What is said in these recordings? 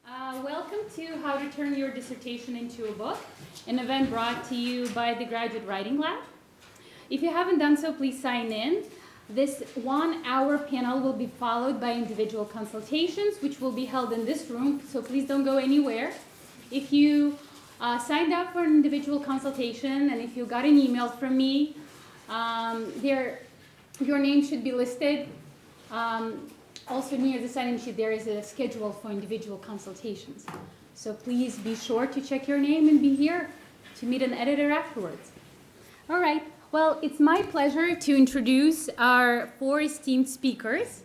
Welcome to How to Turn Your Dissertation into a Book, an event brought to you by the Graduate Writing Lab. If you haven't done so, please sign in. This 1-hour panel will be followed by individual consultations, which will be held in this room, so please don't go anywhere. If you signed up for an individual consultation and if you got an email from me, your name should be listed. Also near the sign-in sheet, there is a schedule for individual consultations. So please be sure to check your name and be here to meet an editor afterwards. All right, well, it's my pleasure to introduce our 4 esteemed speakers.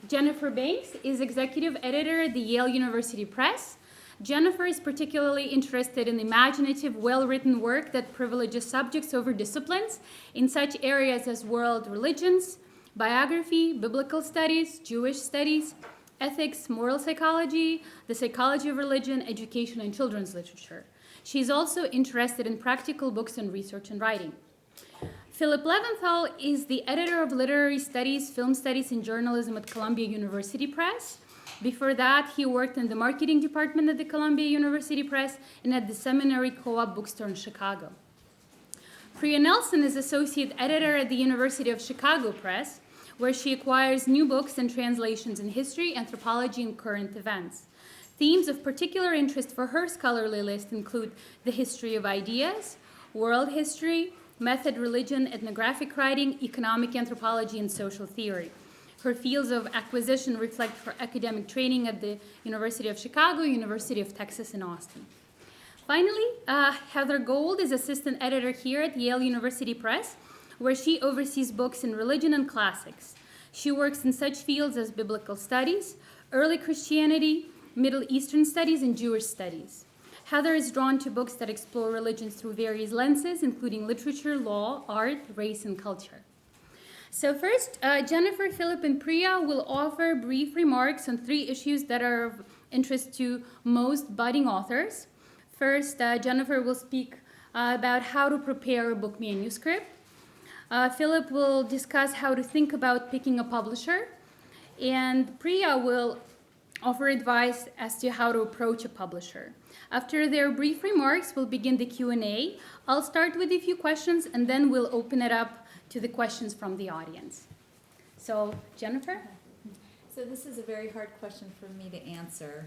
Jennifer Banks is executive editor at the Yale University Press. Jennifer is particularly interested in imaginative, well-written work that privileges subjects over disciplines in such areas as world religions, biography, biblical studies, Jewish studies, ethics, moral psychology, the psychology of religion, education, and children's literature. She's also interested in practical books and research and writing. Philip Leventhal is the editor of literary studies, film studies, and journalism at Columbia University Press. Before that, he worked in the marketing department at the Columbia University Press and at the Seminary Co-op bookstore in Chicago. Priya Nelson is associate editor at the University of Chicago Press, where she acquires new books and translations in history, anthropology, and current events. Themes of particular interest for her scholarly list include the history of ideas, world history, method, religion, ethnographic writing, economic anthropology, and social theory. Her fields of acquisition reflect her academic training at the University of Chicago, University of Texas, and Austin. Finally, Heather Gold is assistant editor here at Yale University Press, where she oversees books in religion and classics. She works in such fields as biblical studies, early Christianity, Middle Eastern studies, and Jewish studies. Heather is drawn to books that explore religions through various lenses, including literature, law, art, race, and culture. So first, Jennifer, Philip, and Priya will offer brief remarks on 3 issues that are of interest to most budding authors. First, Jennifer will speak about how to prepare a book manuscript. Philip will discuss how to think about picking a publisher. And Priya will offer advice as to how to approach a publisher. After their brief remarks, we'll begin the Q&A. I'll start with a few questions, and then we'll open it up to the questions from the audience. So, Jennifer? So this is a very hard question for me to answer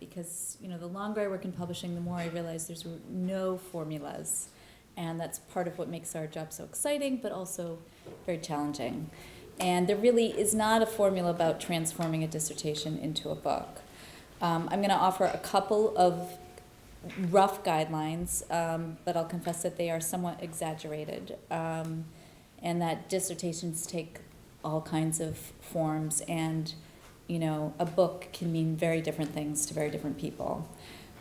because, the longer I work in publishing, the more I realize there's no formulas. And that's part of what makes our job so exciting, but also very challenging. And there really is not a formula about transforming a dissertation into a book. I'm going to offer a couple of rough guidelines, but I'll confess that they are somewhat exaggerated, and that dissertations take all kinds of forms, and a book can mean very different things to very different people.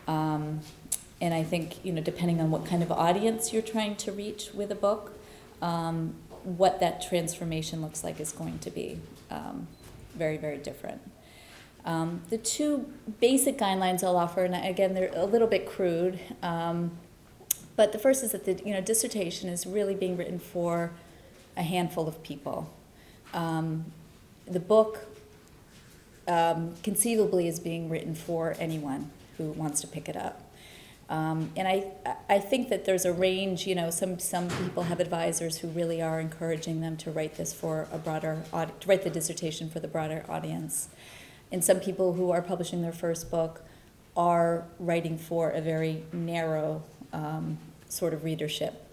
And I think, depending on what kind of audience you're trying to reach with a book, what that transformation looks like is going to be very, very different. The 2 basic guidelines I'll offer, and again, they're a little bit crude, but the first is that the dissertation is really being written for a handful of people. The book conceivably is being written for anyone who wants to pick it up. And I think that there's a range, some people have advisors who really are encouraging them to write this for a broader, to write the dissertation for the broader audience. And some people who are publishing their first book are writing for a very narrow sort of readership.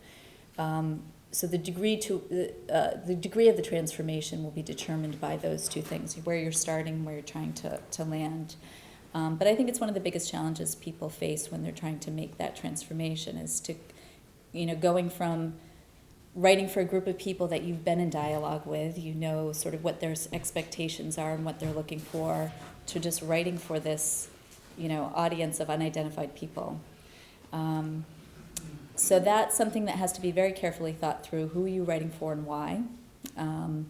So the degree of the transformation will be determined by those 2 things: where you're starting, where you're trying to land. But I think it's one of the biggest challenges people face when they're trying to make that transformation is to, going from writing for a group of people that you've been in dialogue with, sort of what their expectations are and what they're looking for, to just writing for this, audience of unidentified people. So that's something that has to be very carefully thought through. Who are you writing for and why? I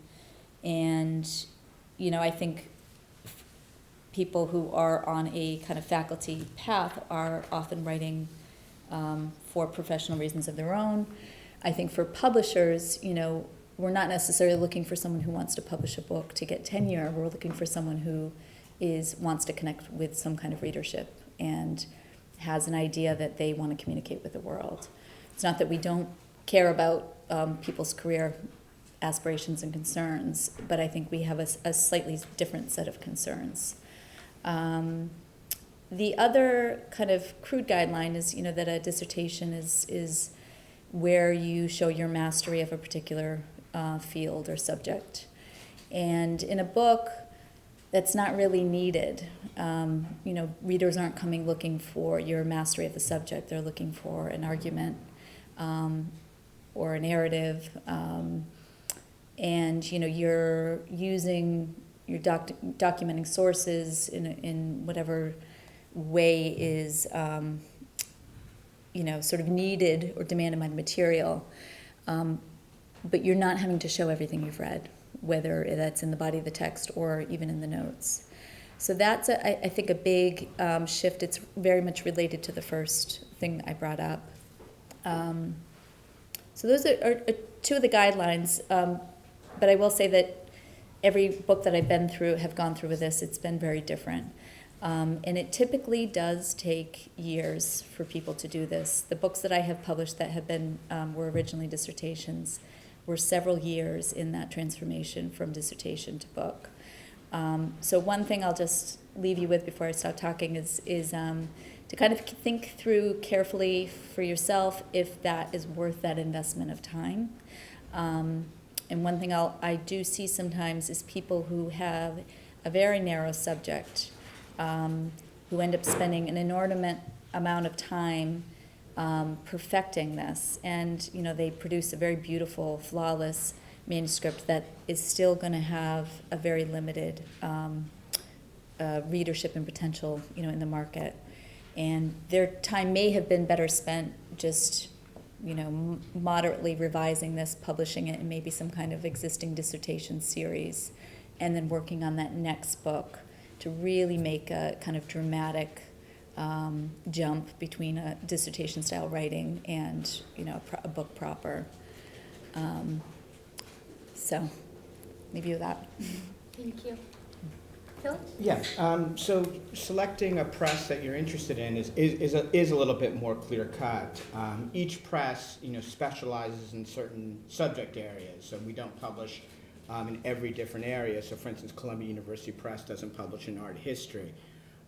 think people who are on a kind of faculty path are often writing for professional reasons of their own. I think for publishers, we're not necessarily looking for someone who wants to publish a book to get tenure. We're looking for someone who wants to connect with some kind of readership and has an idea that they want to communicate with the world. It's not that we don't care about people's career aspirations and concerns, but I think we have a slightly different set of concerns. The other kind of crude guideline is, that a dissertation is where you show your mastery of a particular field or subject. And in a book, that's not really needed. Readers aren't coming looking for your mastery of the subject. They're looking for an argument or a narrative. And you're documenting sources in whatever way is sort of needed or demanded by the material, but you're not having to show everything you've read, whether that's in the body of the text or even in the notes. So that's I think a big shift. It's very much related to the first thing I brought up. So those are two of the guidelines. But I will say that every book that I've gone through with this, it's been very different. And it typically does take years for people to do this. The books that I have published that have been, were originally dissertations, were several years in that transformation from dissertation to book. So one thing I'll just leave you with before I stop talking is to kind of think through carefully for yourself if that is worth that investment of time. And one thing I do see sometimes is people who have a very narrow subject, who end up spending an inordinate amount of time perfecting this, and they produce a very beautiful, flawless manuscript that is still going to have a very limited readership and potential, in the market, and their time may have been better spent just moderately revising this, publishing it in maybe some kind of existing dissertation series, and then working on that next book to really make a kind of dramatic jump between a dissertation style writing and a book proper. So maybe with that. Thank you. Philip? Yeah, so selecting a press that you're interested in is a little bit more clear cut. Each press, specializes in certain subject areas, so we don't publish in every different area. So for instance, Columbia University Press doesn't publish in art history.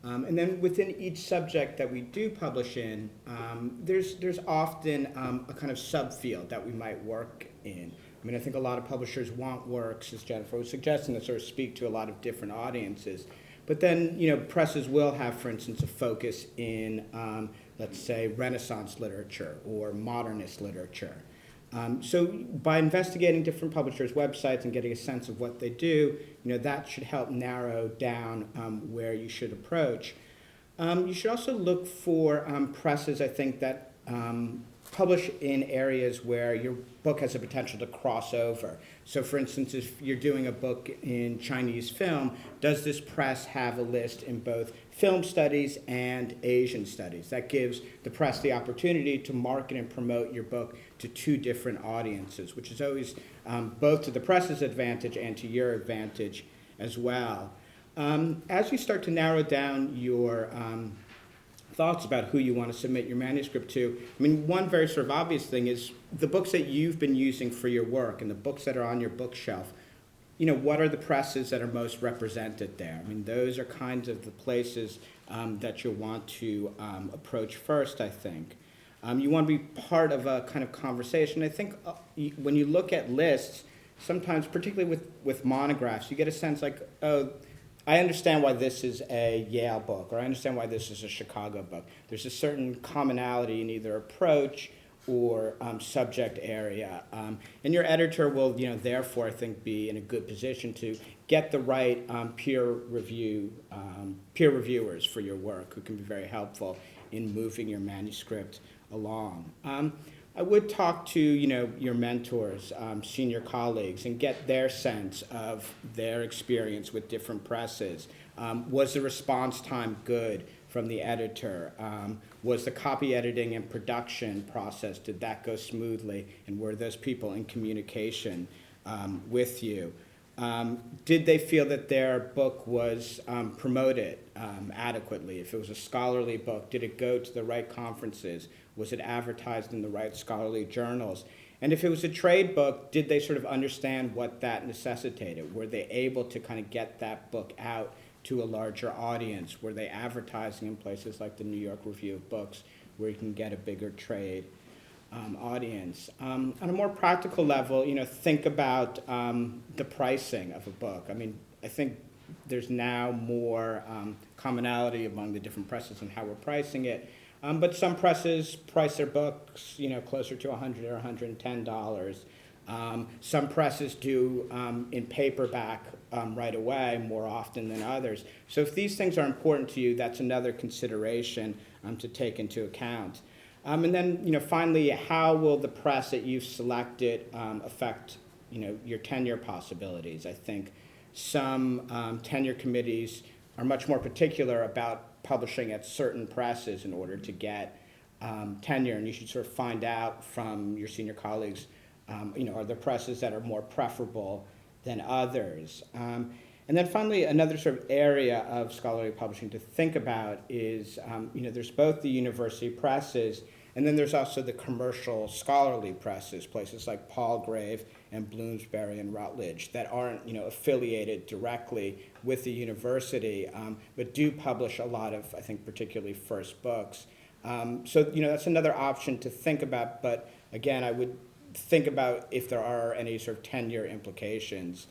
And then within each subject that we do publish in, there's often a kind of subfield that we might work in. I think a lot of publishers want works, as Jennifer was suggesting, that sort of speak to a lot of different audiences. But then, presses will have, for instance, a focus in, let's say, Renaissance literature or modernist literature. So by investigating different publishers' websites and getting a sense of what they do, that should help narrow down where you should approach. You should also look for presses, I think, that publish in areas where your book has a potential to cross over. So for instance, if you're doing a book in Chinese film, does this press have a list in both film studies and Asian studies? That gives the press the opportunity to market and promote your book to two different audiences, which is always both to the press's advantage and to your advantage as well. As you start to narrow down your thoughts about who you want to submit your manuscript to, one very sort of obvious thing is the books that you've been using for your work and the books that are on your bookshelf, what are the presses that are most represented there? Those are kinds of the places that you'll want to approach first, I think. You want to be part of a kind of conversation. I think when you look at lists, sometimes, particularly with monographs, you get a sense like, oh, I understand why this is a Yale book, or I understand why this is a Chicago book. There's a certain commonality in either approach or subject area. And your editor will, therefore, I think, be in a good position to get the right peer reviewers for your work who can be very helpful in moving your manuscript along. I would talk to, your mentors, senior colleagues, and get their sense of their experience with different presses. Was the response time good from the editor? Was the copy editing and production process, did that go smoothly? And were those people in communication with you? Did they feel that their book was promoted adequately? If it was a scholarly book, did it go to the right conferences? Was it advertised in the right scholarly journals? And if it was a trade book, did they sort of understand what that necessitated? Were they able to kind of get that book out to a larger audience? Were they advertising in places like the New York Review of Books, where you can get a bigger trade audience? On a more practical level, think about the pricing of a book. I mean, I think there's now more commonality among the different presses in how we're pricing it. But some presses price their books, closer to $100 or $110. Some presses do in paperback right away more often than others. So if these things are important to you, that's another consideration to take into account. And then, finally, how will the press that you've selected affect, your tenure possibilities? I think some tenure committees are much more particular about publishing at certain presses in order to get tenure, and you should sort of find out from your senior colleagues, are there presses that are more preferable than others? And then finally, another sort of area of scholarly publishing to think about is, there's both the university presses, and then there's also the commercial scholarly presses, places like Palgrave and Bloomsbury and Routledge that aren't, affiliated directly with the university, but do publish a lot of, I think, particularly first books. So, that's another option to think about, but again, I would think about if there are any sort of tenure implications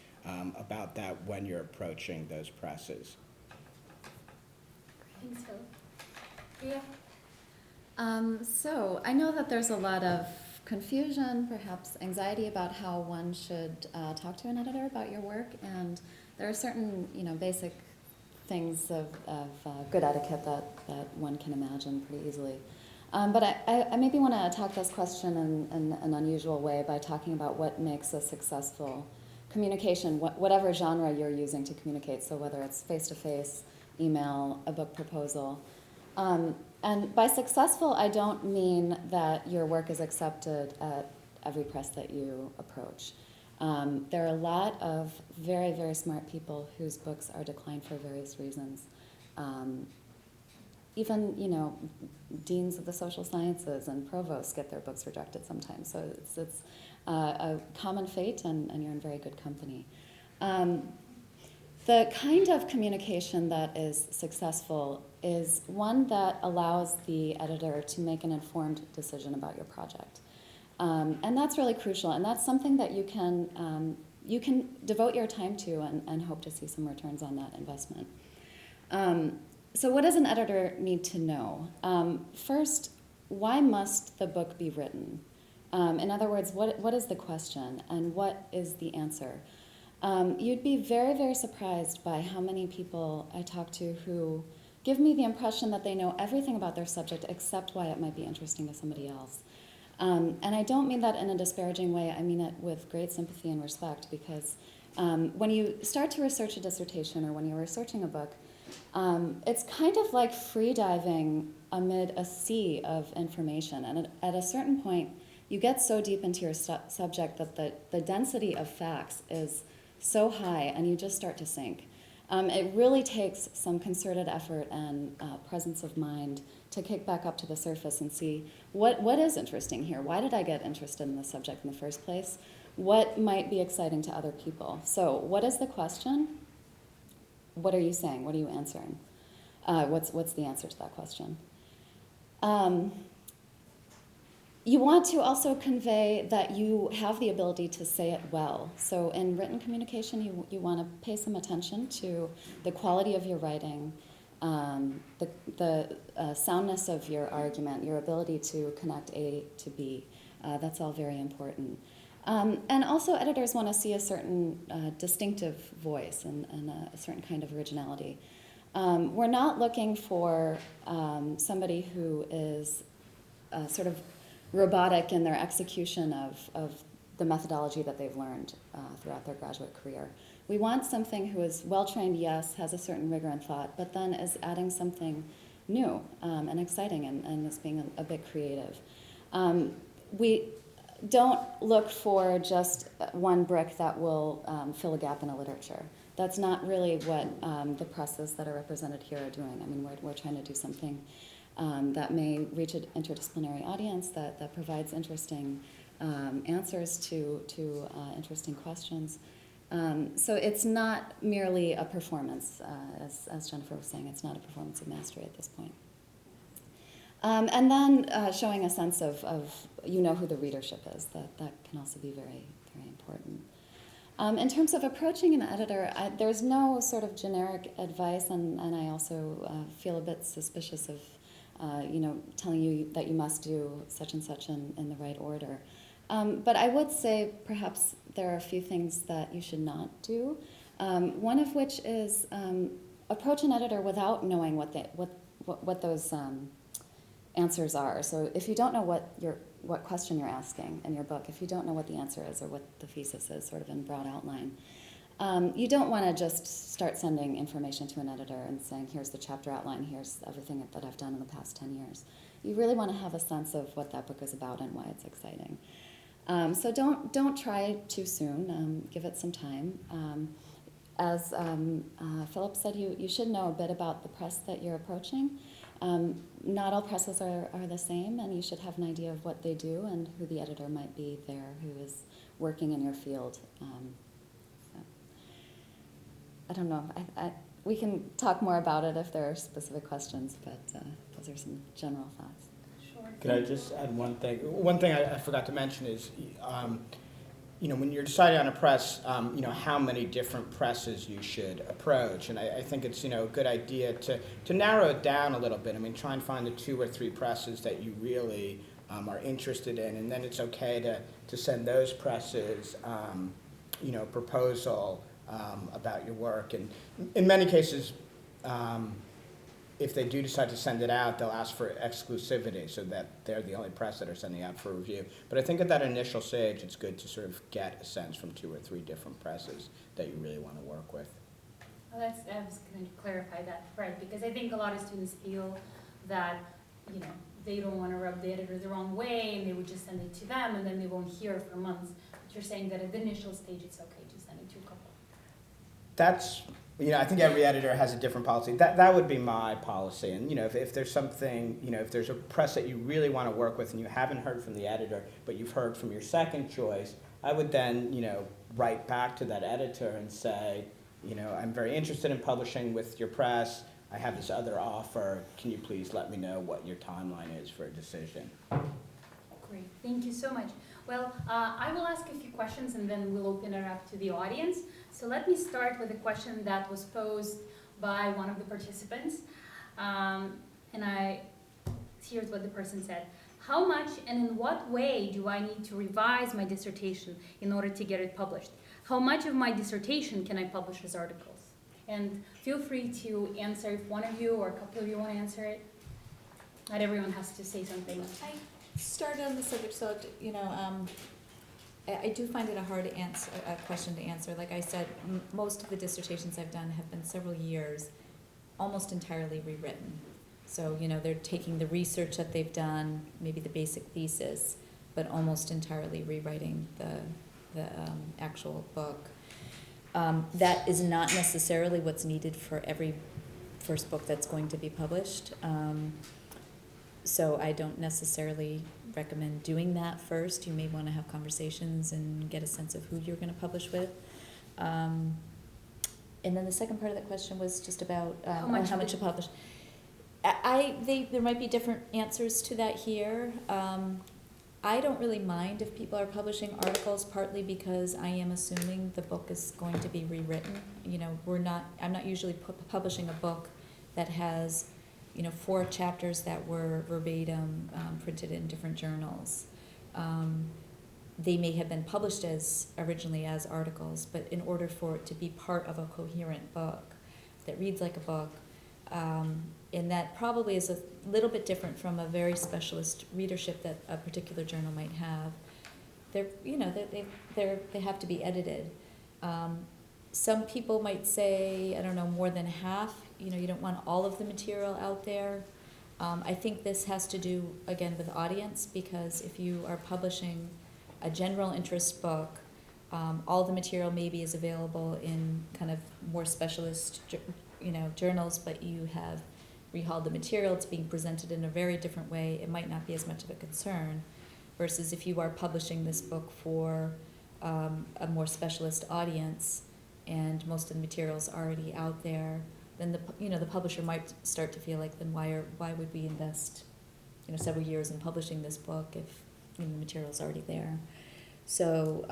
about that when you're approaching those presses. Thanks, Phil. Priya? So I know that there's a lot of confusion, perhaps anxiety about how one should talk to an editor about your work, and there are certain, basic things of good etiquette that one can imagine pretty easily. But I maybe want to attack this question in an unusual way by talking about what makes a successful communication, whatever genre you're using to communicate, so whether it's face-to-face, email, a book proposal. And by successful, I don't mean that your work is accepted at every press that you approach. There are a lot of very, very smart people whose books are declined for various reasons. Even, deans of the social sciences and provosts get their books rejected sometimes. So it's a common fate, and you're in very good company. The kind of communication that is successful is one that allows the editor to make an informed decision about your project. And that's really crucial, and that's something that you can devote your time to and hope to see some returns on that investment. So what does an editor need to know? First, why must the book be written? In other words, what is the question, and what is the answer? You'd be very, very surprised by how many people I talk to who give me the impression that they know everything about their subject except why it might be interesting to somebody else. And I don't mean that in a disparaging way. I mean it with great sympathy and respect, because when you start to research a dissertation or when you're researching a book, it's kind of like free diving amid a sea of information. And at a certain point, you get so deep into your subject that the density of facts is so high, and you just start to sink. It really takes some concerted effort and presence of mind to kick back up to the surface and see what is interesting here. Why did I get interested in this subject in the first place? What might be exciting to other people? So what is the question? What are you saying? What are you answering? What's the answer to that question? You want to also convey that you have the ability to say it well. So in written communication, you want to pay some attention to the quality of your writing, the soundness of your argument, your ability to connect A to B. That's all very important. And also editors want to see a certain distinctive voice and a certain kind of originality. We're not looking for somebody who is sort of robotic in their execution of the methodology that they've learned throughout their graduate career. We want something who is well-trained, yes, has a certain rigor and thought, but then is adding something new and exciting and is being a bit creative. don't look for just one brick that will fill a gap in a literature. That's not really what the presses that are represented here are doing. I mean, we're trying to do something that may reach an interdisciplinary audience, that provides interesting answers to interesting questions. So it's not merely a performance, as Jennifer was saying, it's not a performance of mastery at this point. And then showing a sense of you know who the readership is, that can also be very, very important. In terms of approaching an editor, there's no sort of generic advice, and I also feel a bit suspicious of telling you that you must do such and such in the right order. But I would say perhaps there are a few things that you should not do. One of which is approach an editor without knowing what those answers are. So if you don't know what question you're asking in your book, if you don't know what the answer is or what the thesis is, sort of in broad outline, you don't want to just start sending information to an editor and saying, here's the chapter outline, here's everything that I've done in the past 10 years. You really want to have a sense of what that book is about and why it's exciting. So don't try too soon. Give it some time. As Philip said, you should know a bit about the press that you're approaching. Not all presses are the same, and you should have an idea of what they do and who the editor might be there who is working in your field. So, I don't know. We can talk more about it if there are specific questions, but those are some general thoughts. Could I just add one thing? One thing I forgot to mention is, when you're deciding on a press, how many different presses you should approach. And I think it's, a good idea to narrow it down a little bit. I mean, try and find the 2 or 3 presses that you really are interested in, and then it's okay to send those presses, proposal about your work. And in many cases, if they do decide to send it out, they'll ask for exclusivity so that they're the only press that are sending out for review. But I think at that initial stage, it's good to sort of get a sense from 2 or 3 different presses that you really want to work with. Well, I was going to clarify that, right? Because I think a lot of students feel that, they don't want to rub the editor the wrong way, and they would just send it to them, and then they won't hear for months. But you're saying that at the initial stage, it's okay to send it to a couple. That's, I think every editor has a different policy. That would be my policy. And, if there's something, if there's a press that you really want to work with and you haven't heard from the editor, but you've heard from your second choice, I would then, write back to that editor and say, I'm very interested in publishing with your press. I have this other offer. Can you please let me know what your timeline is for a decision? Great. Thank you so much. Well, I will ask a few questions and then we'll open it up to the audience. So let me start with a question that was posed by one of the participants. Here's what the person said. How much and in what way do I need to revise my dissertation in order to get it published? How much of my dissertation can I publish as articles? And feel free to answer if one of you or a couple of you want to answer it. Not everyone has to say something. I started on the subject, so I do find it a hard question to answer. Like I said, most of the dissertations I've done have been several years, almost entirely rewritten. So, they're taking the research that they've done, maybe the basic thesis, but almost entirely rewriting the actual book. That is not necessarily what's needed for every first book that's going to be published. So I don't necessarily recommend doing that first. You may want to have conversations and get a sense of who you're going to publish with. And then the second part of that question was just about how much to publish. There might be different answers to that here. I don't really mind if people are publishing articles, partly because I am assuming the book is going to be rewritten. I'm not usually publishing a book that has 4 chapters that were verbatim printed in different journals. They may have been published originally as articles, but in order for it to be part of a coherent book that reads like a book, and that probably is a little bit different from a very specialist readership that a particular journal might have. They have to be edited. Some people might say, I don't know, more than half. You don't want all of the material out there. I think this has to do, again, with audience, because if you are publishing a general interest book. All the material maybe is available in kind of more specialist, journals, but you have rehauled the material. It's being presented in a very different way. It might not be as much of a concern, versus if you are publishing this book for a more specialist audience, and most of the material's already out there, then the publisher might start to feel like, then why would we invest several years in publishing this book if the material's already there? So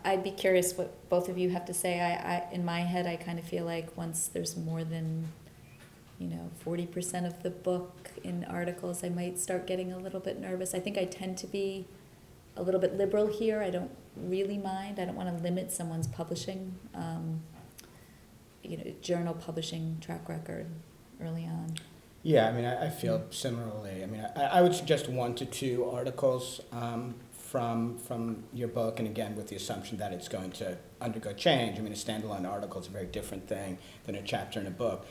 I'd be curious what both of you have to say. I in my head, I kind of feel like once there's more than 40% of the book in articles, I might start getting a little bit nervous. I think I tend to be a little bit liberal here. I don't really mind. I don't want to limit someone's publishing, journal publishing track record early on. Yeah, I mean, I feel similarly. I mean, I would suggest 1 to 2 articles from your book, and again, with the assumption that it's going to undergo change. I mean, a standalone article is a very different thing than a chapter in a book.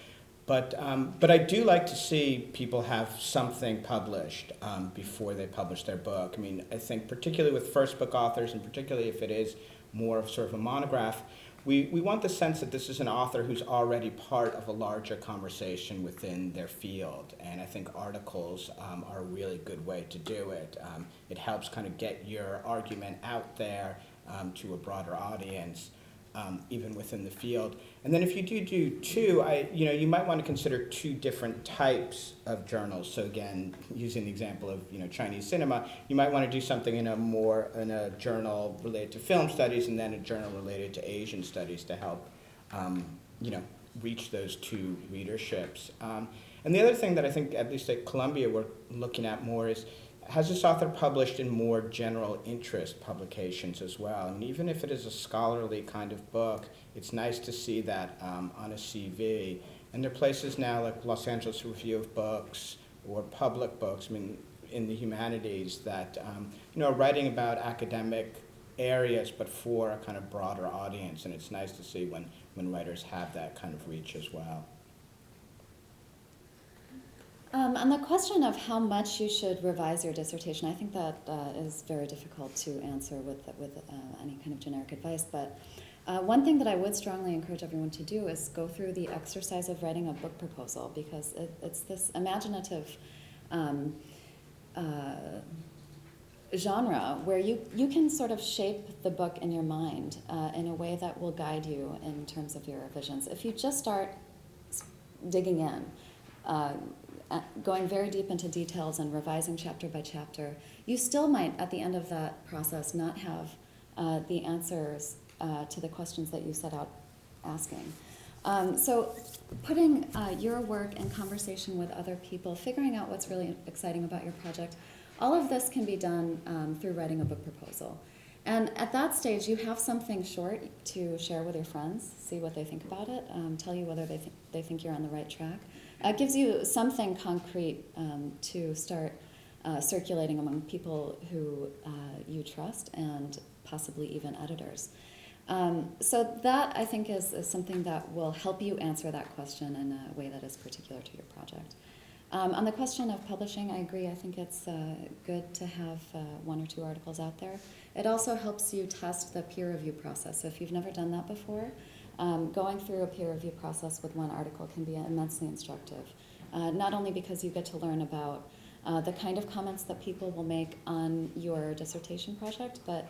But I do like to see people have something published before they publish their book. I mean, I think particularly with first book authors, and particularly if it is more of sort of a monograph, we want the sense that this is an author who's already part of a larger conversation within their field. And I think articles are a really good way to do it. It helps kind of get your argument out there to a broader audience. Even within the field. And then if you do 2, you might want to consider 2 different types of journals. So again, using the example of Chinese cinema, you might want to do something in a journal related to film studies, and then a journal related to Asian studies to help reach those 2 readerships. And the other thing that I think, at least at Columbia, we're looking at more is, has this author published in more general interest publications as well? And even if it is a scholarly kind of book, it's nice to see that on a CV. And there are places now like Los Angeles Review of Books or Public Books, I mean, in the humanities, that are writing about academic areas, but for a kind of broader audience. And it's nice to see when writers have that kind of reach as well. On the question of how much you should revise your dissertation, I think that is very difficult to answer with any kind of generic advice. But one thing that I would strongly encourage everyone to do is go through the exercise of writing a book proposal, because it's this imaginative genre where you can sort of shape the book in your mind in a way that will guide you in terms of your revisions. If you just start digging in, going very deep into details and revising chapter by chapter, you still might, at the end of that process, not have the answers to the questions that you set out asking. So putting your work in conversation with other people, figuring out what's really exciting about your project, all of this can be done through writing a book proposal. And at that stage, you have something short to share with your friends, see what they think about it, tell you whether they think you're on the right track. It gives you something concrete to start circulating among people who you trust, and possibly even editors. So that, I think, is something that will help you answer that question in a way that is particular to your project. On the question of publishing, I agree. I think it's good to have 1 or 2 articles out there. It also helps you test the peer review process. So if you've never done that before, going through a peer review process with 1 article can be immensely instructive. Not only because you get to learn about the kind of comments that people will make on your dissertation project, but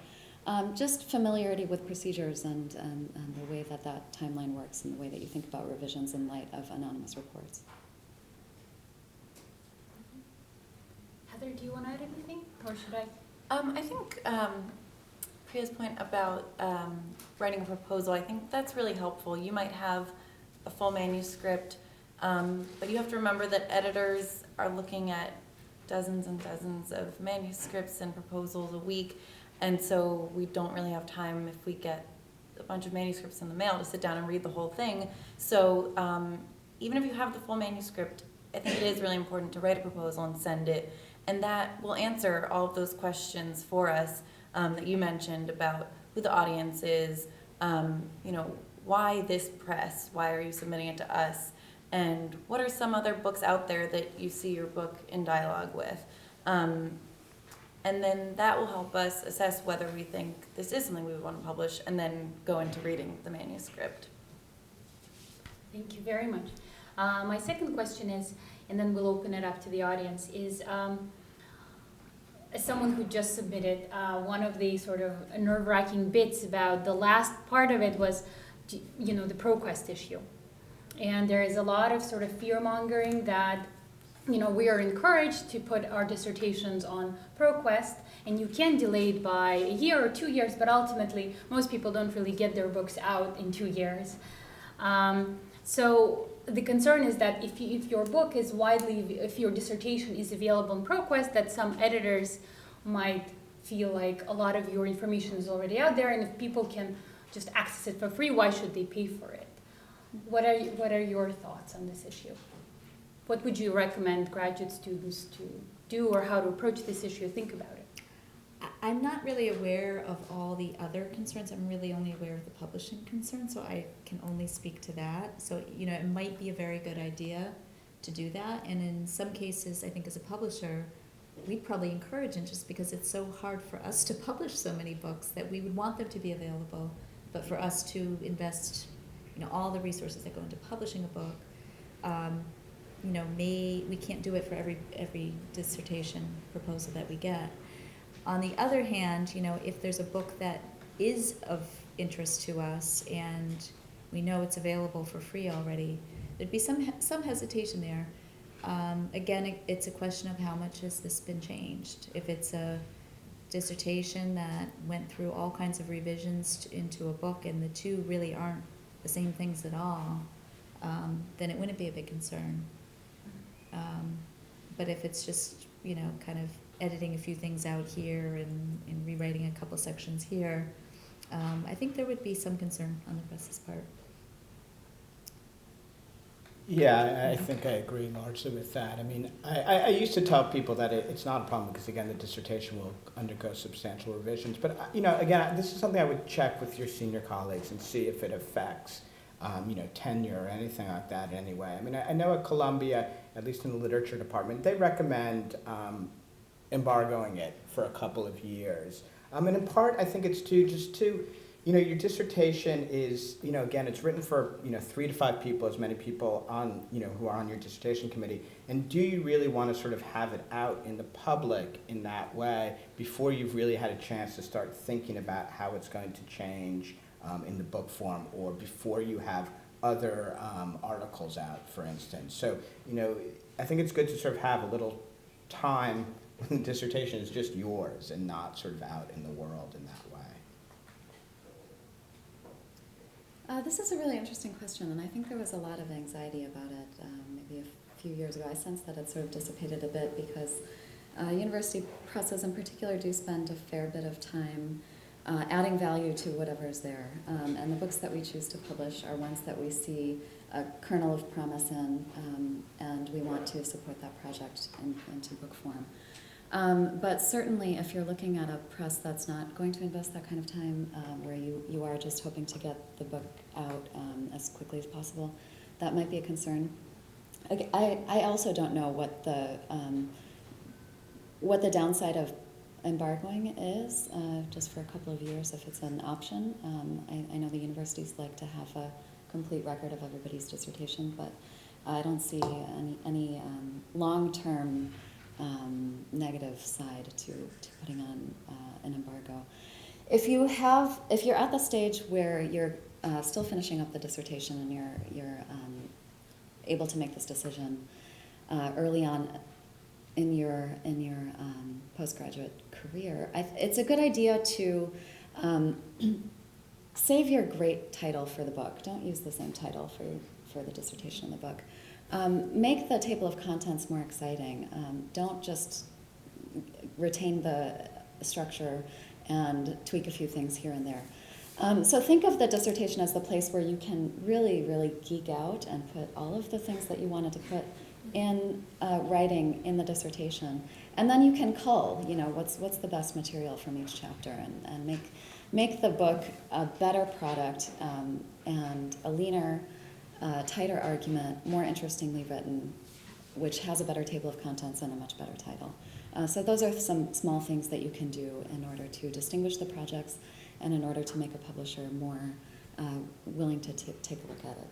just familiarity with procedures and the way that timeline works, and the way that you think about revisions in light of anonymous reports. Heather, do you want to add anything, or should I? I think Priya's point about writing a proposal, I think that's really helpful. You might have a full manuscript, but you have to remember that editors are looking at dozens and dozens of manuscripts and proposals a week, and so we don't really have time, if we get a bunch of manuscripts in the mail, to sit down and read the whole thing. So even if you have the full manuscript, I think it is really important to write a proposal and send it, and that will answer all of those questions for us that you mentioned about who the audience is, why this press, why are you submitting it to us, and what are some other books out there that you see your book in dialogue with. And then that will help us assess whether we think this is something we would want to publish, and then go into reading the manuscript. Thank you very much. My second question is, and then we'll open it up to the audience, is as someone who just submitted, one of the sort of nerve-wracking bits about the last part of it was, you know, the ProQuest issue. And there is a lot of sort of fear-mongering that, you know, we are encouraged to put our dissertations on ProQuest, and you can delay it by a year or 2 years, but ultimately most people don't really get their books out in 2 years. So the concern is that if your book is if your dissertation is available on ProQuest, that some editors might feel like a lot of your information is already out there, and if people can just access it for free, why should they pay for it? What are your thoughts on this issue? What would you recommend graduate students to do, or how to approach this issue, think about it? I'm not really aware of all the other concerns. I'm really only aware of the publishing concerns, so I can only speak to that. So, you know, it might be a very good idea to do that. And in some cases, I think as a publisher, we'd probably encourage it just because it's so hard for us to publish so many books that we would want them to be available. But for us to invest, you know, all the resources that go into publishing a book, you know, we can't do it for every dissertation proposal that we get. On the other hand, you know, if there's a book that is of interest to us and we know it's available for free already, there'd be some hesitation there. Again, it's a question of how much has this been changed. If it's a dissertation that went through all kinds of revisions into a book and the two really aren't the same things at all, then it wouldn't be a big concern. But if it's just, you know, kind of editing a few things out here and rewriting a couple sections here, I think there would be some concern on the press's part. Yeah, I think I agree largely with that. I mean, I used to tell people that it's not a problem because, again, the dissertation will undergo substantial revisions. But, you know, again, this is something I would check with your senior colleagues and see if it affects, you know, tenure or anything like that anyway. I mean, I know at Columbia, at least in the literature department, they recommend embargoing it for a couple of years. And in part, I think it's you know, your dissertation is, you know, again, it's written for, you know, 3 to 5 people, as many people on, you know, who are on your dissertation committee. And do you really want to sort of have it out in the public in that way before you've really had a chance to start thinking about how it's going to change in the book form, or before you have other articles out, for instance? So, you know, I think it's good to sort of have a little time when the dissertation is just yours and not sort of out in the world in that way. This is a really interesting question, and I think there was a lot of anxiety about it maybe a few years ago. I sense that it sort of dissipated a bit because university presses in particular do spend a fair bit of time adding value to whatever is there. And the books that we choose to publish are ones that we see a kernel of promise in, and we want to support that project into book form. But certainly if you're looking at a press that's not going to invest that kind of time, where you are just hoping to get the book out as quickly as possible, that might be a concern. I also don't know what the downside of embargoing is, just for a couple of years if it's an option. I know the universities like to have a complete record of everybody's dissertation, but I don't see any long-term negative side to putting on an embargo. If you're at the stage where you're still finishing up the dissertation and you're able to make this decision early on in your postgraduate career, it's a good idea to save your great title for the book. Don't use the same title for the dissertation in the book. Make the table of contents more exciting. Don't just retain the structure and tweak a few things here and there. So think of the dissertation as the place where you can really, really geek out and put all of the things that you wanted to put in writing in the dissertation. And then you can cull, you know, what's the best material from each chapter, and make the book a better product and a leaner, tighter argument, more interestingly written, which has a better table of contents and a much better title. So those are some small things that you can do in order to distinguish the projects and in order to make a publisher more willing to take a look at it.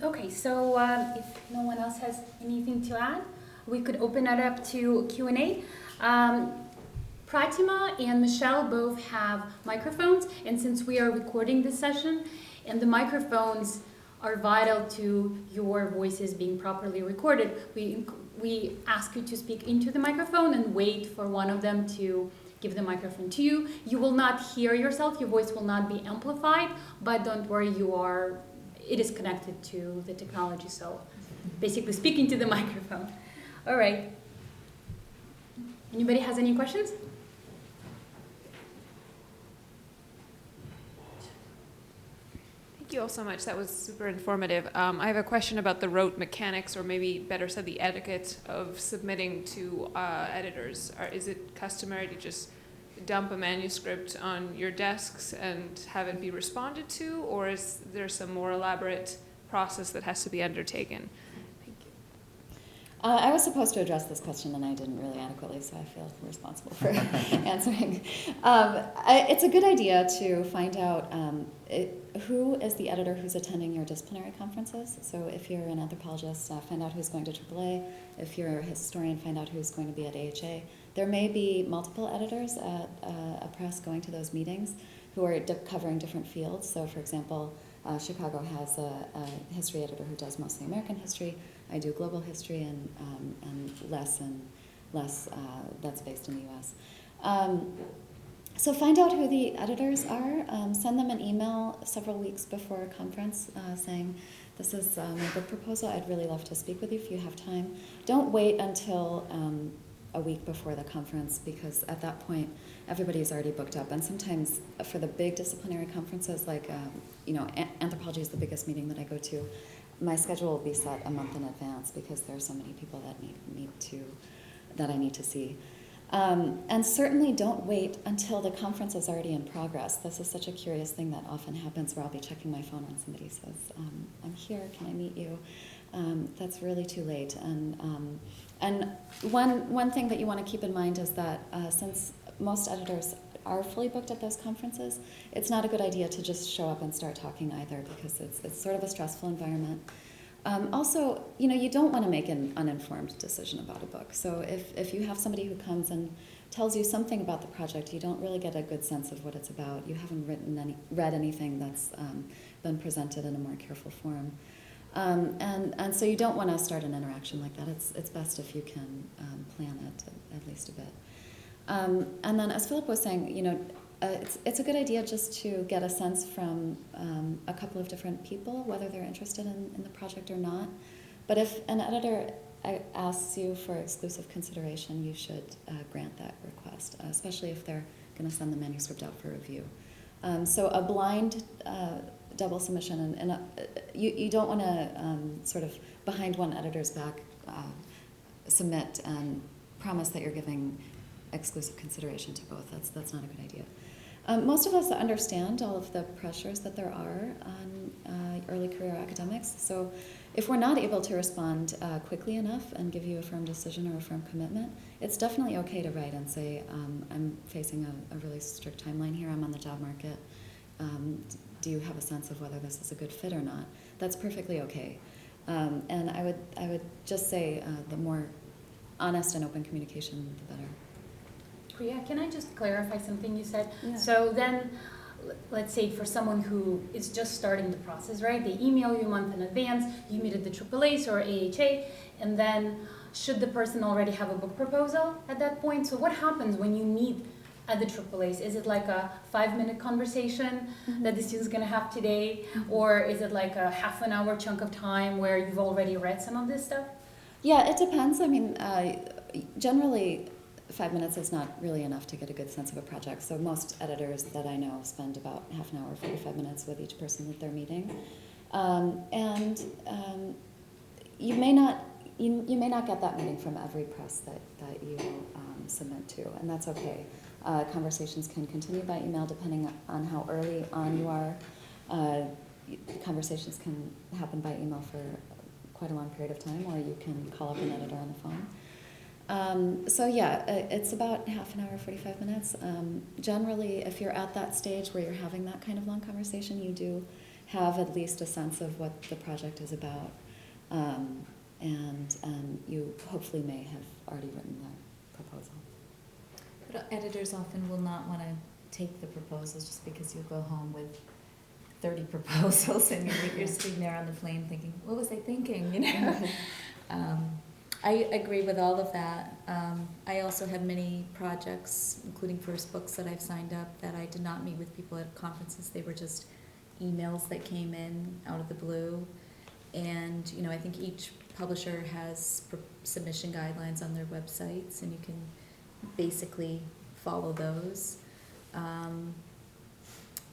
Okay, so if no one else has anything to add, we could open it up to Q&A. Pratima and Michelle both have microphones, and since we are recording this session, and the microphones are vital to your voices being properly recorded, we ask you to speak into the microphone and wait for one of them to give the microphone to you. You will not hear yourself, your voice will not be amplified, but don't worry, it is connected to the technology, so basically speaking to the microphone. All right. Anybody has any questions? Thank you all so much. That was super informative. I have a question about the rote mechanics, or maybe better said, the etiquette of submitting to editors. Is it customary to just dump a manuscript on your desks and have it be responded to, or is there some more elaborate process that has to be undertaken? Thank you. I was supposed to address this question and I didn't really adequately, so I feel responsible for answering. It's a good idea to find out who is the editor who's attending your disciplinary conferences. So if you're an anthropologist, find out who's going to AAA. If you're a historian, find out who's going to be at AHA. There may be multiple editors at a press going to those meetings who are covering different fields. So for example, Chicago has a history editor who does mostly American history. I do global history and less that's based in the US. So find out who the editors are. Send them an email several weeks before a conference saying, this is my book proposal. I'd really love to speak with you if you have time. Don't wait until a week before the conference, because at that point everybody's already booked up. And sometimes for the big disciplinary conferences, like anthropology is the biggest meeting that I go to, my schedule will be set a month in advance because there are so many people that I need to see. And certainly don't wait until the conference is already in progress. This is such a curious thing that often happens where I'll be checking my phone when somebody says, I'm here, can I meet you? That's really too late. And one thing that you want to keep in mind is that since most editors are fully booked at those conferences, it's not a good idea to just show up and start talking either, because it's sort of a stressful environment. Also, you don't want to make an uninformed decision about a book. So if you have somebody who comes and tells you something about the project, you don't really get a good sense of what it's about. You haven't read anything that's been presented in a more careful form. And so you don't want to start an interaction like that. It's best if you can plan it at least a bit. And then, as Philip was saying, it's a good idea just to get a sense from a couple of different people whether they're interested in the project or not. But if an editor asks you for exclusive consideration, you should grant that request, especially if they're going to send the manuscript out for review. So a blind double submission, and you don't want to sort of behind one editor's back submit and promise that you're giving exclusive consideration to both. That's not a good idea. Most of us understand all of the pressures that there are on early career academics. So if we're not able to respond quickly enough and give you a firm decision or a firm commitment, it's definitely okay to write and say, I'm facing a really strict timeline here. I'm on the job market. Do you have a sense of whether this is a good fit or not? That's perfectly okay. And I would just say the more honest and open communication, the better. Priya, can I just clarify something you said? Yeah. So then, let's say for someone who is just starting the process, right? They email you a month in advance, you meet at the AAAs or AHA, and then should the person already have a book proposal at that point? So what happens when you meet at the AAAs? Is it like a 5-minute conversation that the student's going to have today? Or is it like a half an hour chunk of time where you've already read some of this stuff? Yeah, it depends. I mean, generally 5 minutes is not really enough to get a good sense of a project. So most editors that I know spend about half an hour, 45 minutes with each person that they're meeting. You may not get that meeting from every press that you submit to, and that's okay. Conversations can continue by email depending on how early on you are. Conversations can happen by email for quite a long period of time, or you can call up an editor on the phone. So yeah, it's about half an hour, 45 minutes. Generally, if you're at that stage where you're having that kind of long conversation, you do have at least a sense of what the project is about. And you hopefully may have already written the proposal. But editors often will not want to take the proposals just because you'll go home with 30 proposals and you're sitting there on the plane thinking, what was I thinking, you know? I agree with all of that. I also have many projects, including first books that I've signed up, that I did not meet with people at conferences. They were just emails that came in out of the blue. And, you know, I think each publisher has submission guidelines on their websites, and you can basically follow those.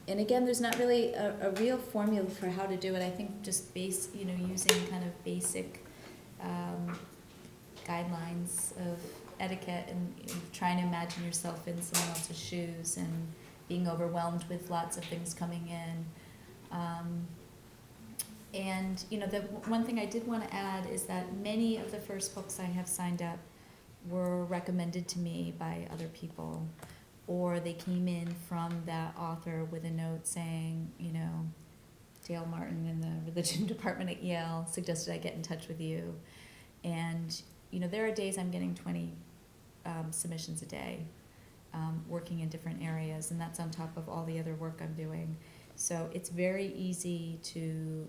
And again, there's not really a real formula for how to do it. I think just using kind of basic guidelines of etiquette and trying to imagine yourself in someone else's shoes and being overwhelmed with lots of things coming in. And, you know, the one thing I did want to add is that many of the first books I have signed up were recommended to me by other people, or they came in from that author with a note saying, you know, Dale Martin in the religion department at Yale suggested I get in touch with you. And, you know, there are days I'm getting 20 submissions a day, working in different areas, and that's on top of all the other work I'm doing. So it's very easy to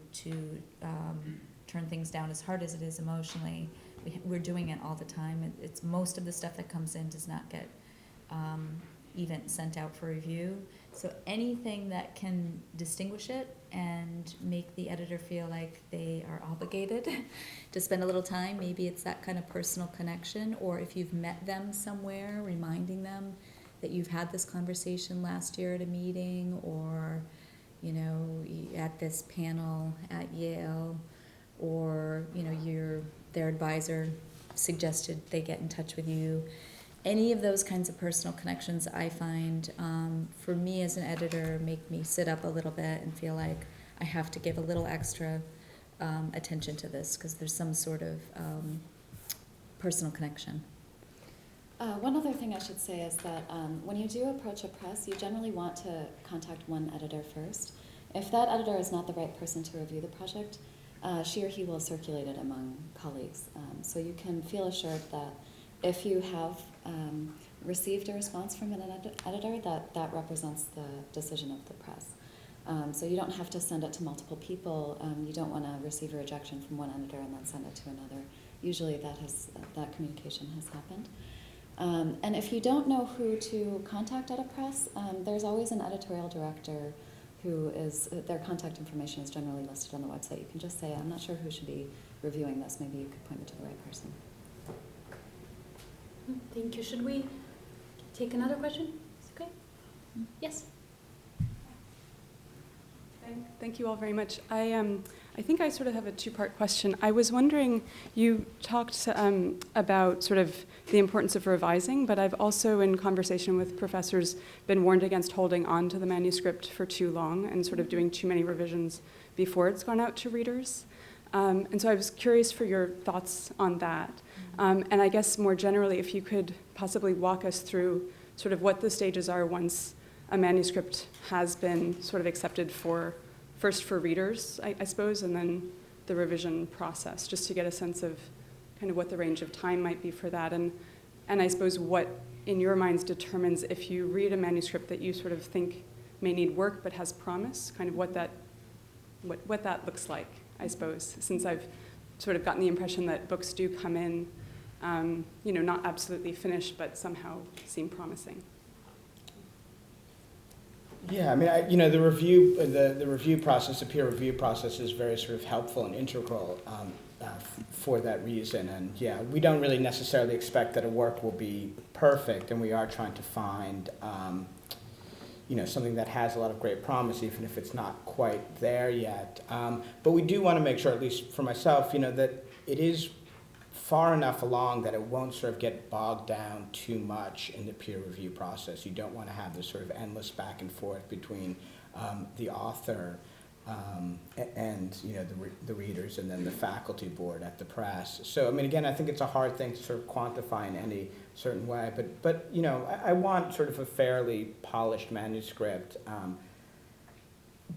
turn things down, as hard as it is emotionally. We're doing it all the time. It's most of the stuff that comes in does not get even sent out for review. So anything that can distinguish it and make the editor feel like they are obligated to spend a little time, maybe it's that kind of personal connection, or if you've met them somewhere, reminding them that you've had this conversation last year at a meeting, or, you know, at this panel at Yale, or, you know, their advisor suggested they get in touch with you. Any of those kinds of personal connections, I find, for me as an editor, make me sit up a little bit and feel like I have to give a little extra attention to this, because there's some sort of personal connection. One other thing I should say is that when you do approach a press, you generally want to contact one editor first. If that editor is not the right person to review the project, she or he will circulate it among colleagues. So you can feel assured that if you have received a response from an editor, that represents the decision of the press. So you don't have to send it to multiple people. You don't want to receive a rejection from one editor and then send it to another. Usually that communication has happened. And if you don't know who to contact at a press, there's always an editorial director their contact information is generally listed on the website. You can just say, I'm not sure who should be reviewing this. Maybe you could point me to the right person. Thank you. Should we take another question? Okay. Yes. Thank you all very much. I think I sort of have a two-part question. I was wondering, you talked about sort of the importance of revising, but I've also, in conversation with professors, been warned against holding on to the manuscript for too long and sort of doing too many revisions before it's gone out to readers. And so I was curious for your thoughts on that. And I guess more generally, if you could possibly walk us through sort of what the stages are once a manuscript has been sort of accepted first for readers, I suppose, and then the revision process, just to get a sense of kind of what the range of time might be for that. And I suppose what, in your minds, determines if you read a manuscript that you sort of think may need work but has promise, kind of what that looks like, I suppose, since I've sort of gotten the impression that books do come in, not absolutely finished, but somehow seem promising. Yeah, I mean, the review process, the peer review process, is very sort of helpful and integral for that reason. And yeah, we don't really necessarily expect that a work will be perfect, and we are trying to find, something that has a lot of great promise, even if it's not quite there yet. But we do want to make sure, at least for myself, that it is far enough along that it won't sort of get bogged down too much in the peer review process. You don't want to have this sort of endless back and forth between the author and the readers, and then the faculty board at the press. So I mean, again, I think it's a hard thing to sort of quantify in any certain way, but I want sort of a fairly polished manuscript.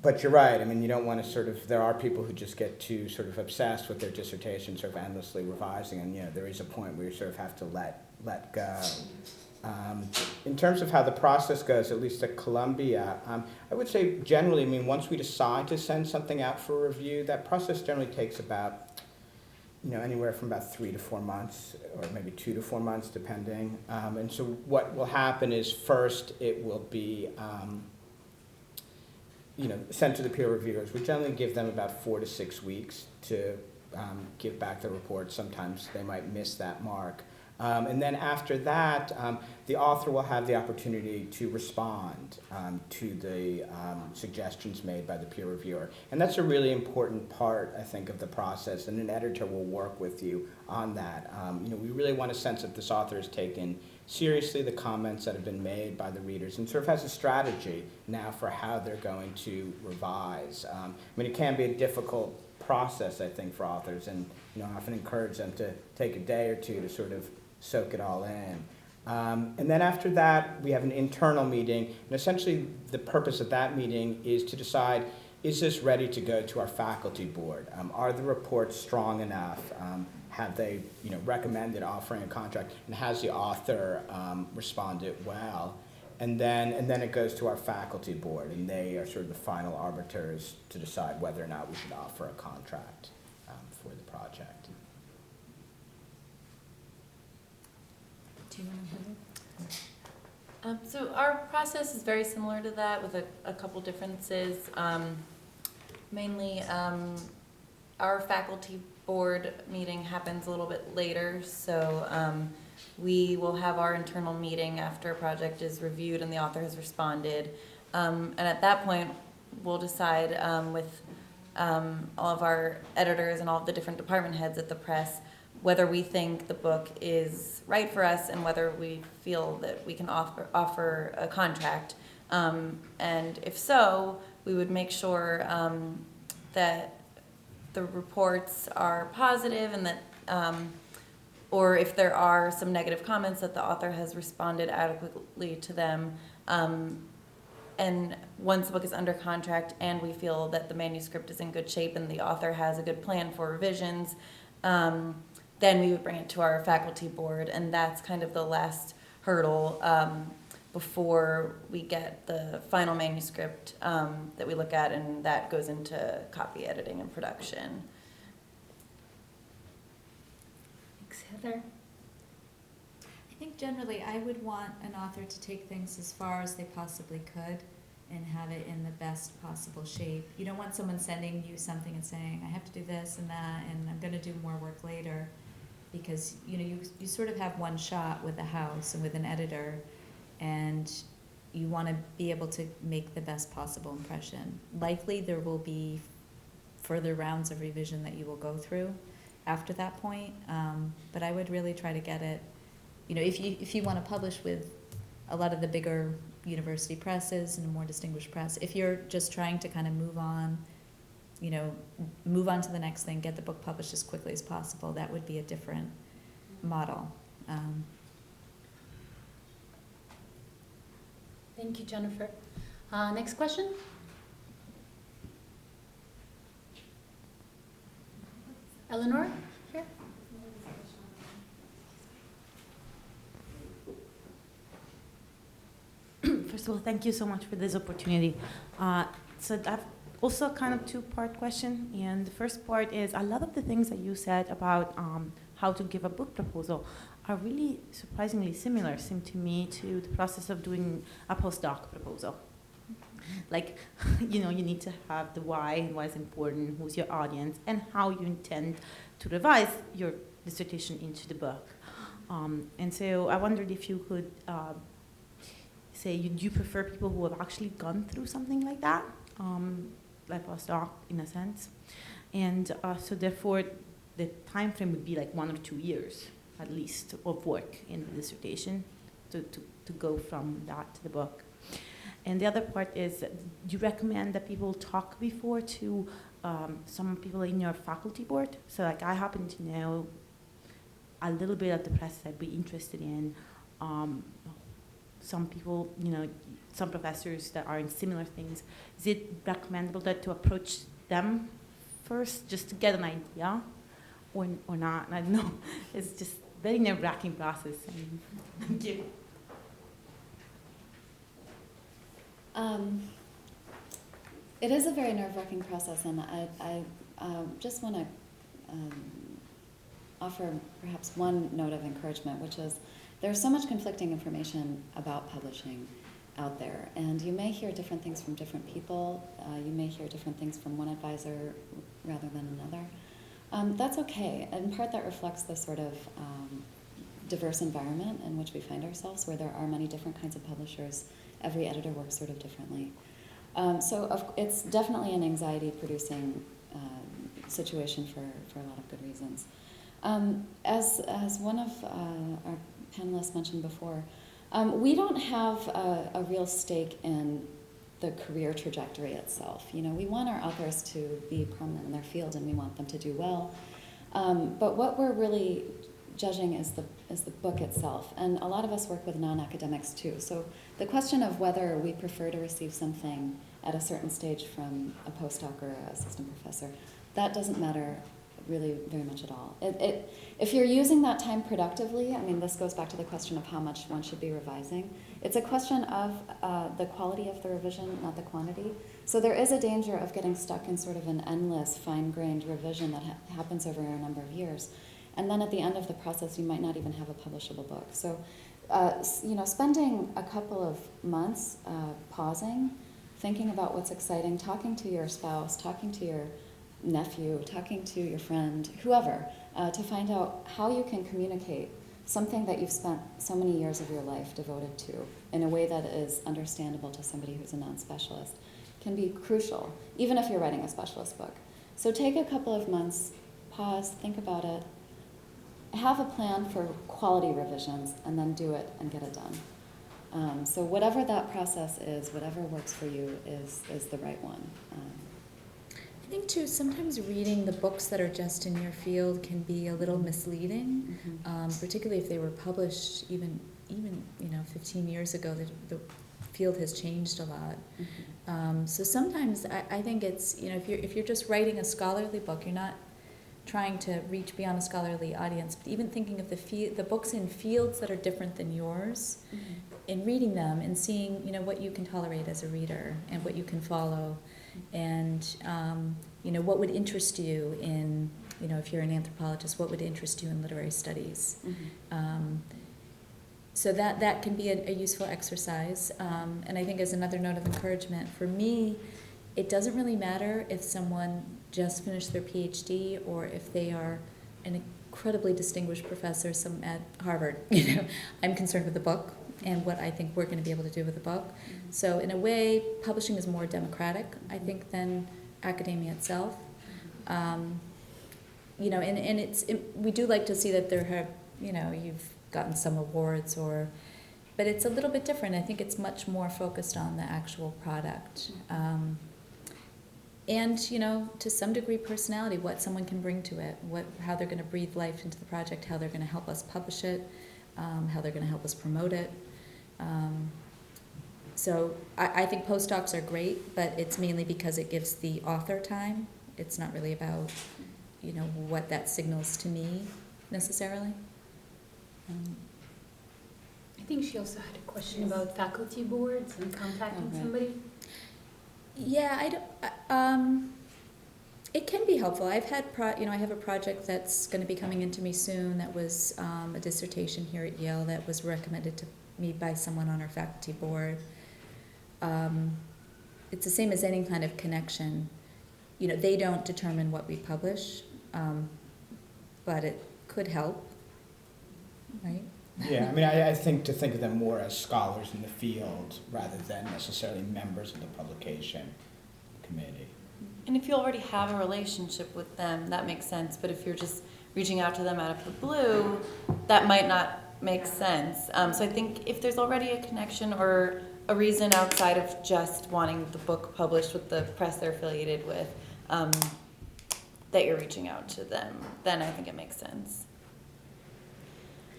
But you're right. I mean, you don't want to sort of. There are people who just get too sort of obsessed with their dissertation, sort of endlessly revising, and there is a point where you sort of have to let go. In terms of how the process goes, at least at Columbia, I would say generally, I mean, once we decide to send something out for review, that process generally takes about, anywhere from about 3 to 4 months, or maybe 2 to 4 months, depending. And so what will happen is first it will be, sent to the peer reviewers. We generally give them about 4 to 6 weeks to give back the report. Sometimes they might miss that mark. And then after that, the author will have the opportunity to respond to the suggestions made by the peer reviewer. And that's a really important part, I think, of the process, and an editor will work with you on that. We really want a sense that this author has taken seriously the comments that have been made by the readers and sort of has a strategy now for how they're going to revise. I mean, it can be a difficult process, I think, for authors, and I often encourage them to take a day or two to sort of soak it all in. And then after that, we have an internal meeting, and essentially the purpose of that meeting is to decide, is this ready to go to our faculty board? Are the reports strong enough? Have they recommended offering a contract? And has the author responded well? And then it goes to our faculty board, and they are sort of the final arbiters to decide whether or not we should offer a contract for the project. Do you want to So our process is very similar to that, with a couple differences. Mainly, our faculty board meeting happens a little bit later, so we will have our internal meeting after a project is reviewed and the author has responded. And at that point, we'll decide with all of our editors and all of the different department heads at the press whether we think the book is right for us and whether we feel that we can offer a contract. And if so, we would make sure that the reports are positive and that, or if there are some negative comments, that the author has responded adequately to them. And once the book is under contract and we feel that the manuscript is in good shape and the author has a good plan for revisions, then we would bring it to our faculty board, and that's kind of the last hurdle before we get the final manuscript that we look at, and that goes into copy editing and production. Thanks, Heather. I think generally I would want an author to take things as far as they possibly could and have it in the best possible shape. You don't want someone sending you something and saying, I have to do this and that, and I'm going to do more work later. Because you sort of have one shot with the house and with an editor, and you want to be able to make the best possible impression. Likely there will be further rounds of revision that you will go through after that point, but I would really try to get it, if you want to publish with a lot of the bigger university presses and a more distinguished press, if you're just trying to kind of move on to the next thing, get the book published as quickly as possible, that would be a different model. Thank you, Jennifer. Next question? Eleanor, here. First of all, thank you so much for this opportunity. So I've also kind of two-part question, and the first part is a lot of the things that you said about how to give a book proposal are really surprisingly similar, seem to me, to the process of doing a postdoc proposal. Like, you need to have the why and why it's important, who's your audience, and how you intend to revise your dissertation into the book. And so I wondered if you could say, do you prefer people who have actually gone through something like that? Like postdoc in a sense, and so therefore the time frame would be like 1 or 2 years at least of work in the dissertation to go from that to the book. And the other part is, do you recommend that people talk before to some people in your faculty board? So like I happen to know a little bit of the press I'd be interested in. Some people, some professors that are in similar things. Is it recommendable to approach them first just to get an idea or not? I don't know. It's just very nerve-wracking process. Thank you. It is a very nerve-wracking process, and I just want to offer perhaps one note of encouragement, which is there's so much conflicting information about publishing out there, and you may hear different things from different people. You may hear different things from one advisor rather than another. That's okay. In part, that reflects the sort of diverse environment in which we find ourselves, where there are many different kinds of publishers. Every editor works sort of differently. It's definitely an anxiety-producing situation for a lot of good reasons. As one of our panelists mentioned before, we don't have a real stake in the career trajectory itself. We want our authors to be prominent in their field, and we want them to do well. But what we're really judging is the book itself, and a lot of us work with non-academics too. So the question of whether we prefer to receive something at a certain stage from a postdoc or an assistant professor, that doesn't matter really very much at all. If you're using that time productively, this goes back to the question of how much one should be revising. It's a question of the quality of the revision, not the quantity. So there is a danger of getting stuck in sort of an endless, fine-grained revision that happens over a number of years. And then at the end of the process, you might not even have a publishable book. So, spending a couple of months pausing, thinking about what's exciting, talking to your spouse, talking to your nephew, talking to your friend, whoever, to find out how you can communicate something that you've spent so many years of your life devoted to in a way that is understandable to somebody who's a non-specialist can be crucial, even if you're writing a specialist book. So take a couple of months, pause, think about it, have a plan for quality revisions, and then do it and get it done. So whatever that process is, whatever works for you is the right one. I think too, sometimes reading the books that are just in your field can be a little misleading, particularly if they were published even 15 years ago. The field has changed a lot. So sometimes I think it's, if you're just writing a scholarly book, you're not trying to reach beyond a scholarly audience, but even thinking of the books in fields that are different than yours, and reading them and seeing what you can tolerate as a reader and what you can follow, and what would interest you in, if you're an anthropologist, what would interest you in literary studies. So that can be a useful exercise. And I think as another note of encouragement, for me, it doesn't really matter if someone just finished their PhD or if they are an incredibly distinguished professor at Harvard. I'm concerned with the book and what I think we're going to be able to do with the book. So in a way, publishing is more democratic, I think, than academia itself. And we do like to see that there have, you've gotten some awards but it's a little bit different. I think it's much more focused on the actual product. And, to some degree, personality, what someone can bring to it, how they're going to breathe life into the project, how they're going to help us publish it, how they're going to help us promote it. So I think postdocs are great, but it's mainly because it gives the author time. It's not really about, what that signals to me necessarily. I think she also had a question about faculty boards and contacting somebody. Yeah, it can be helpful. I've had, I have a project that's going to be coming into me soon that was a dissertation here at Yale that was recommended to me by someone on our faculty board. It's the same as any kind of connection. They don't determine what we publish, but it could help, right? Yeah, I think to think of them more as scholars in the field rather than necessarily members of the publication committee. And if you already have a relationship with them, that makes sense. But if you're just reaching out to them out of the blue, that might not make sense. So I think if there's already a connection or a reason outside of just wanting the book published with the press they're affiliated with, that you're reaching out to them, then I think it makes sense.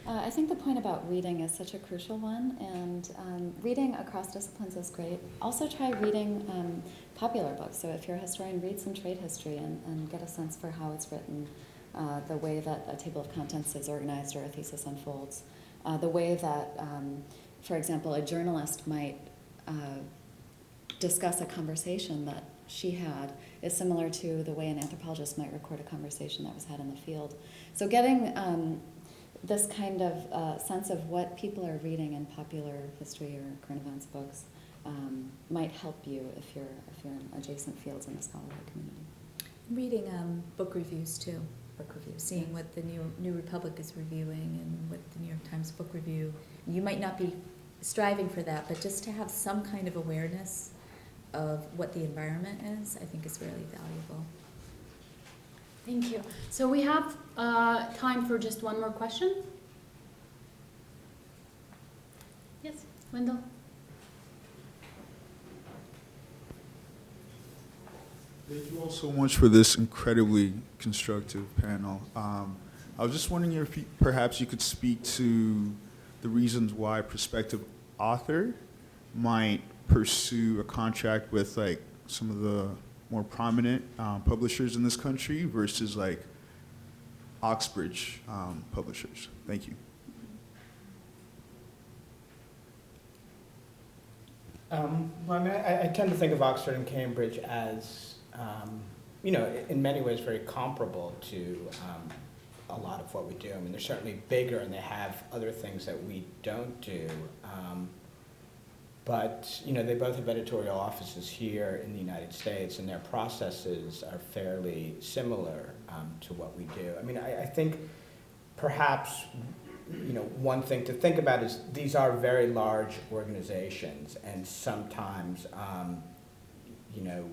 I think the point about reading is such a crucial one, and reading across disciplines is great. Also try reading popular books. So if you're a historian, read some trade history and get a sense for how it's written, the way that a table of contents is organized or a thesis unfolds, the way that, for example, a journalist might discuss a conversation that she had is similar to the way an anthropologist might record a conversation that was had in the field. So getting this kind of sense of what people are reading in popular history or current events books might help you if you're in adjacent fields in the scholarly community. Reading book reviews too. Book reviews, seeing what the New Republic is reviewing and what the New York Times Book Review. You might not be striving for that, but just to have some kind of awareness of what the environment is, I think is really valuable. Thank you. So we have time for just one more question. Yes, Wendell. Thank you all so much for this incredibly constructive panel. I was just wondering if perhaps you could speak to the reasons why a prospective author might pursue a contract with like some of the more prominent publishers in this country versus like Oxbridge publishers. Thank you. Well, I mean, I tend to think of Oxford and Cambridge as, you know, in many ways very comparable to a lot of what we do. I mean, they're certainly bigger and they have other things that we don't do. But, you know, they both have editorial offices here in the United States, and their processes are fairly similar to what we do. I mean, I think perhaps, you know, one thing to think about is these are very large organizations, and sometimes, you know,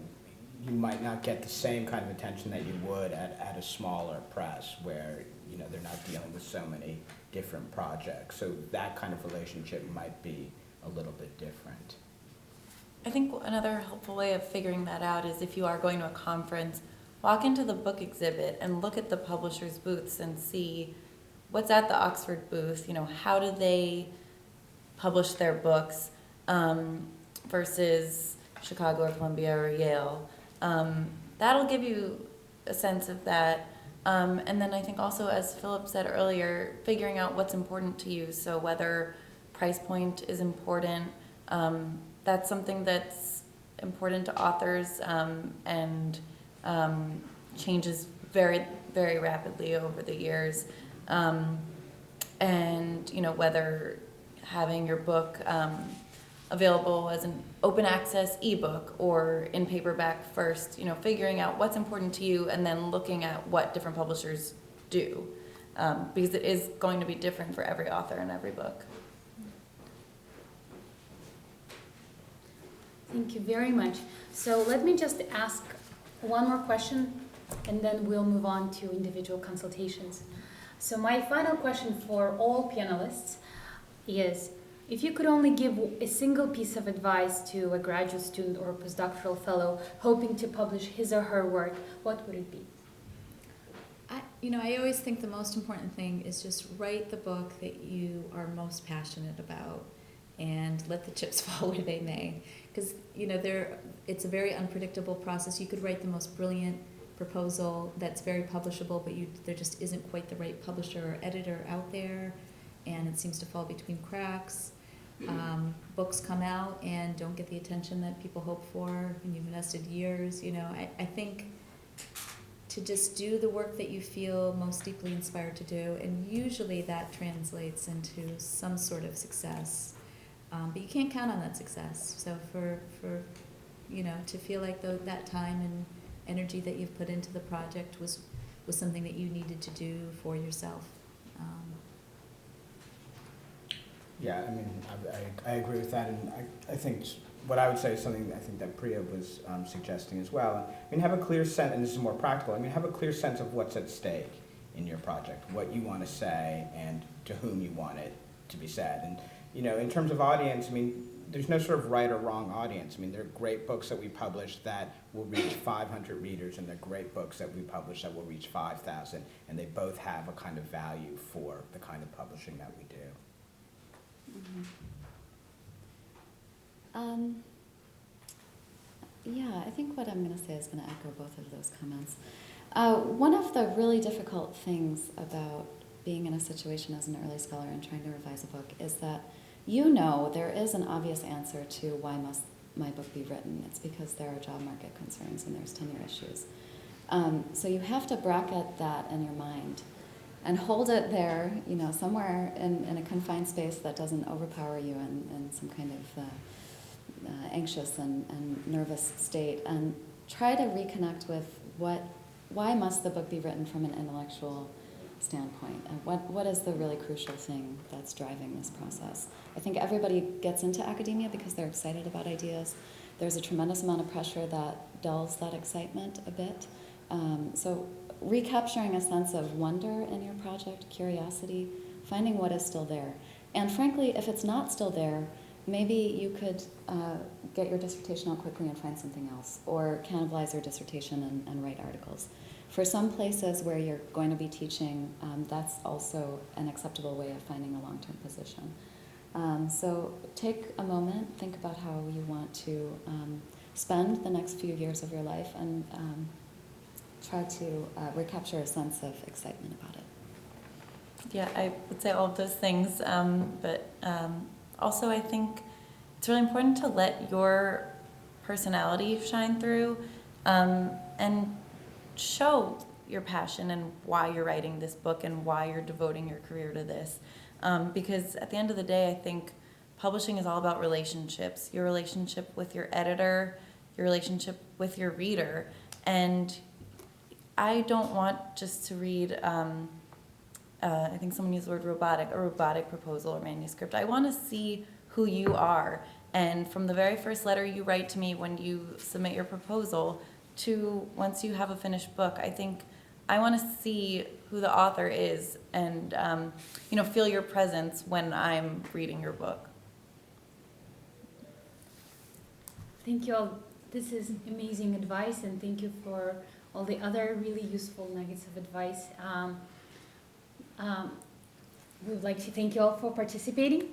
you might not get the same kind of attention that you would at a smaller press where, you know, they're not dealing with so many different projects. So that kind of relationship might be a little bit different. I think another helpful way of figuring that out is if you are going to a conference, walk into the book exhibit and look at the publishers' booths and see what's at the Oxford booth, you know, how do they publish their books versus Chicago or Columbia or Yale. That'll give you a sense of that. And then I think also, as Philip said earlier, figuring out what's important to you. So whether price point is important, that's something that's important to authors and changes very, very rapidly over the years. And, you know, whether having your book available as an open access ebook or in paperback first, you know, figuring out what's important to you and then looking at what different publishers do, because it is going to be different for every author and every book. Thank you very much. So let me just ask one more question, and then we'll move on to individual consultations. So my final question for all panelists is, if you could only give a single piece of advice to a graduate student or a postdoctoral fellow hoping to publish his or her work, what would it be? I always think the most important thing is just write the book that you are most passionate about and let the chips fall where they may. Because, you know, it's a very unpredictable process. You could write the most brilliant proposal that's very publishable, but there just isn't quite the right publisher or editor out there, and it seems to fall between cracks. Books come out and don't get the attention that people hope for, and you've invested years. You know, I think to just do the work that you feel most deeply inspired to do, and usually that translates into some sort of success. But you can't count on that success. So for you know, to feel like that time and energy that you've put into the project was something that you needed to do for yourself. Yeah, I mean, I agree with that, and I think what I would say is something I think that Priya was suggesting as well. I mean, have a clear sense, and this is more practical, I mean, have a clear sense of what's at stake in your project, what you want to say, and to whom you want it to be said. And in terms of audience, I mean, there's no sort of right or wrong audience. I mean, there are great books that we publish that will reach 500 readers, and there are great books that we publish that will reach 5,000, and they both have a kind of value for the kind of publishing that we do. Yeah, I think what I'm going to say is going to echo both of those comments. One of the really difficult things about being in a situation as an early scholar and trying to revise a book is that there is an obvious answer to why must my book be written. It's because there are job market concerns and there's tenure issues. So you have to bracket that in your mind and hold it there, somewhere in a confined space that doesn't overpower you in some kind of anxious and nervous state, and try to reconnect with why must the book be written from an intellectual standpoint, and what is the really crucial thing that's driving this process. I think everybody gets into academia because they're excited about ideas. There's a tremendous amount of pressure that dulls that excitement a bit. So recapturing a sense of wonder in your project, curiosity, finding what is still there. And frankly, if it's not still there, maybe you could get your dissertation out quickly and find something else, or cannibalize your dissertation and write articles. For some places where you're going to be teaching, that's also an acceptable way of finding a long-term position. So take a moment, think about how you want to spend the next few years of your life, and try to recapture a sense of excitement about it. Yeah, I would say all of those things, but also I think it's really important to let your personality shine through, and show your passion and why you're writing this book and why you're devoting your career to this. Because at the end of the day, I think publishing is all about relationships, your relationship with your editor, your relationship with your reader. And I don't want just to read, I think someone used the word a robotic proposal or manuscript. I want to see who you are. And from the very first letter you write to me when you submit your proposal to once you have a finished book, I think I want to see who the author is and, feel your presence when I'm reading your book. Thank you all. This is amazing advice, and thank you for all the other really useful nuggets of advice. We would like to thank you all for participating.